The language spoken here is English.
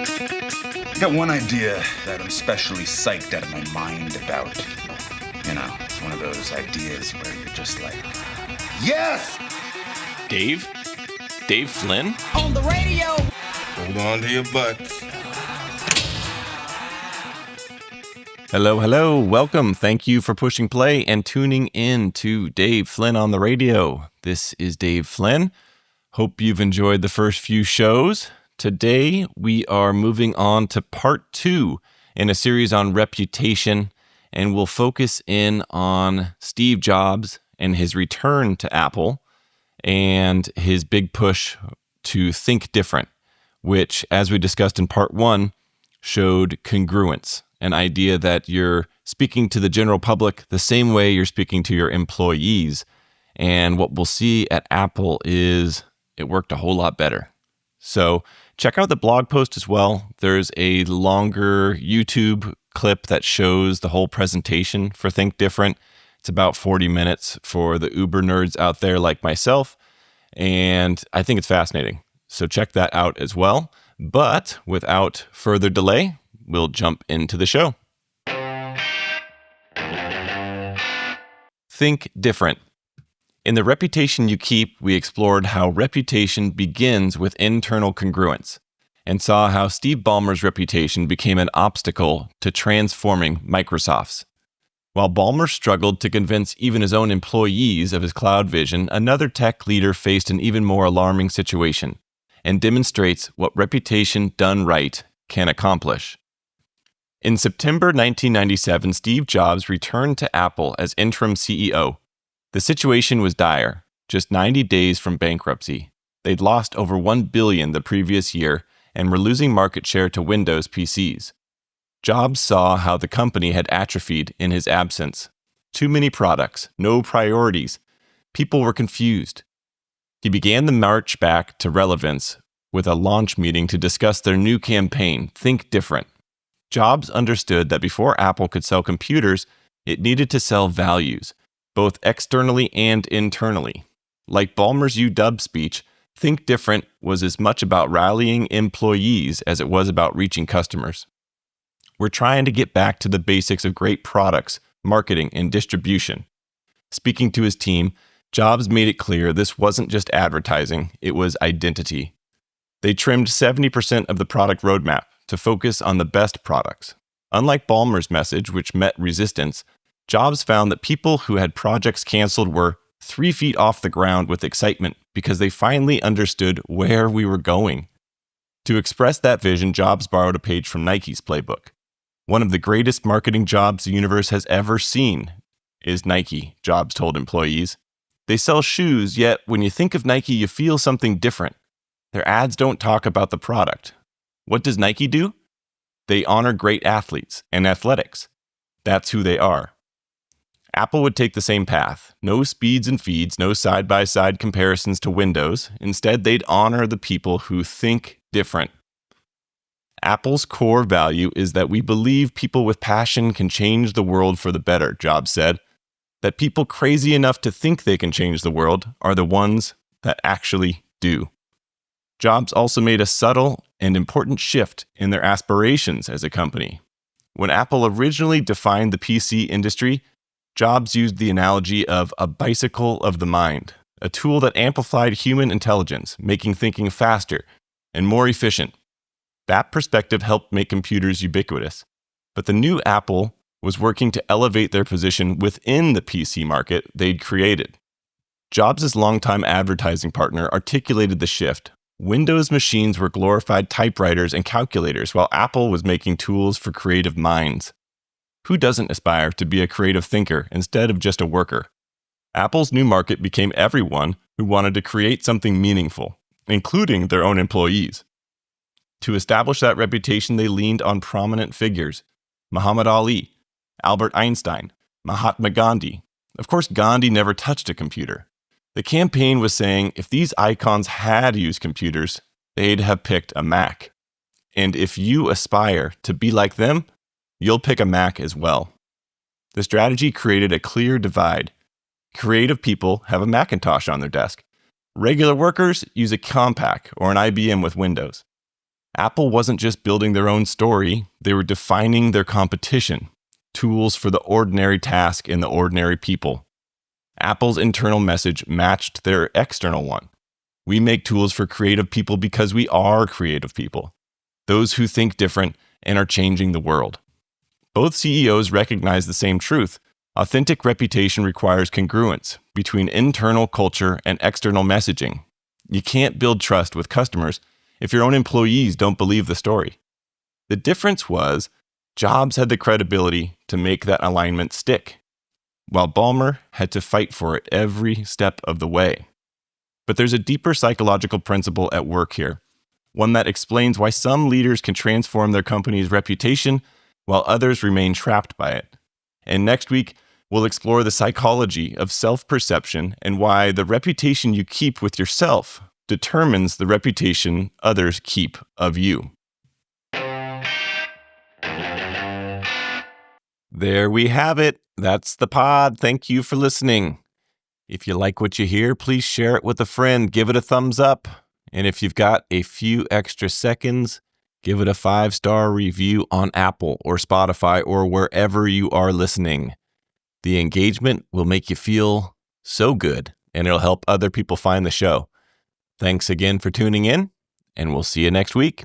I got one idea that I'm especially psyched out of my mind about. You know, it's one of those ideas where you're just like, yes! Dave? Dave Flynn? On the radio! Hold on to your butts. Hello. Welcome. Thank you for pushing play and tuning in to Dave Flynn on the radio. This is Dave Flynn. Hope you've enjoyed the first few shows. Today, we are moving on to part 2 in a series on reputation, and we'll focus in on Steve Jobs and his return to Apple and his big push to think different, which, as we discussed in part 1, showed congruence, an idea that you're speaking to the general public the same way you're speaking to your employees. And what we'll see at Apple is it worked a whole lot better. So check out the blog post as well. There's a longer YouTube clip that shows the whole presentation for Think Different. It's about 40 minutes for the Uber nerds out there like myself, and I think it's fascinating. So check that out as well. But without further delay, we'll jump into the show. Think Different. In The Reputation You Keep, we explored how reputation begins with internal congruence and saw how Steve Ballmer's reputation became an obstacle to transforming Microsoft's. While Ballmer struggled to convince even his own employees of his cloud vision, another tech leader faced an even more alarming situation and demonstrates what reputation done right can accomplish. In September 1997, Steve Jobs returned to Apple as interim CEO. The situation was dire, just 90 days from bankruptcy. They'd lost over $1 billion the previous year and were losing market share to Windows PCs. Jobs saw how the company had atrophied in his absence. Too many products, no priorities. People were confused. He began the march back to relevance with a launch meeting to discuss their new campaign, Think Different. Jobs understood that before Apple could sell computers, it needed to sell values, both externally and internally. Like Ballmer's UW speech, Think Different was as much about rallying employees as it was about reaching customers. We're trying to get back to the basics of great products, marketing, and distribution. Speaking to his team, Jobs made it clear this wasn't just advertising, it was identity. They trimmed 70% of the product roadmap to focus on the best products. Unlike Ballmer's message, which met resistance, Jobs found that people who had projects canceled were 3 feet off the ground with excitement because they finally understood where we were going. To express that vision, Jobs borrowed a page from Nike's playbook. One of the greatest marketing jobs the universe has ever seen is Nike, Jobs told employees. They sell shoes, yet when you think of Nike, you feel something different. Their ads don't talk about the product. What does Nike do? They honor great athletes and athletics. That's who they are. Apple would take the same path. No speeds and feeds, no side-by-side comparisons to Windows. Instead, they'd honor the people who think different. Apple's core value is that we believe people with passion can change the world for the better, Jobs said. That people crazy enough to think they can change the world are the ones that actually do. Jobs also made a subtle and important shift in their aspirations as a company. When Apple originally defined the PC industry, Jobs used the analogy of a bicycle of the mind, a tool that amplified human intelligence, making thinking faster and more efficient. That perspective helped make computers ubiquitous. But the new Apple was working to elevate their position within the PC market they'd created. Jobs' longtime advertising partner articulated the shift. Windows machines were glorified typewriters and calculators, while Apple was making tools for creative minds. Who doesn't aspire to be a creative thinker instead of just a worker? Apple's new market became everyone who wanted to create something meaningful, including their own employees. To establish that reputation, they leaned on prominent figures: Muhammad Ali, Albert Einstein, Mahatma Gandhi. Of course, Gandhi never touched a computer. The campaign was saying if these icons had used computers, they'd have picked a Mac. And if you aspire to be like them, you'll pick a Mac as well. The strategy created a clear divide. Creative people have a Macintosh on their desk. Regular workers use a Compaq or an IBM with Windows. Apple wasn't just building their own story, they were defining their competition, tools for the ordinary task and the ordinary people. Apple's internal message matched their external one. We make tools for creative people because we are creative people, those who think different and are changing the world. Both CEOs recognize the same truth. Authentic reputation requires congruence between internal culture and external messaging. You can't build trust with customers if your own employees don't believe the story. The difference was Jobs had the credibility to make that alignment stick, while Ballmer had to fight for it every step of the way. But there's a deeper psychological principle at work here, one that explains why some leaders can transform their company's reputation while others remain trapped by it. And next week, we'll explore the psychology of self-perception and why the reputation you keep with yourself determines the reputation others keep of you. There we have it. That's the pod. Thank you for listening. If you like what you hear, please share it with a friend. Give it a thumbs up. And if you've got a few extra seconds, give it a 5-star review on Apple or Spotify or wherever you are listening. The engagement will make you feel so good, and it'll help other people find the show. Thanks again for tuning in, and we'll see you next week.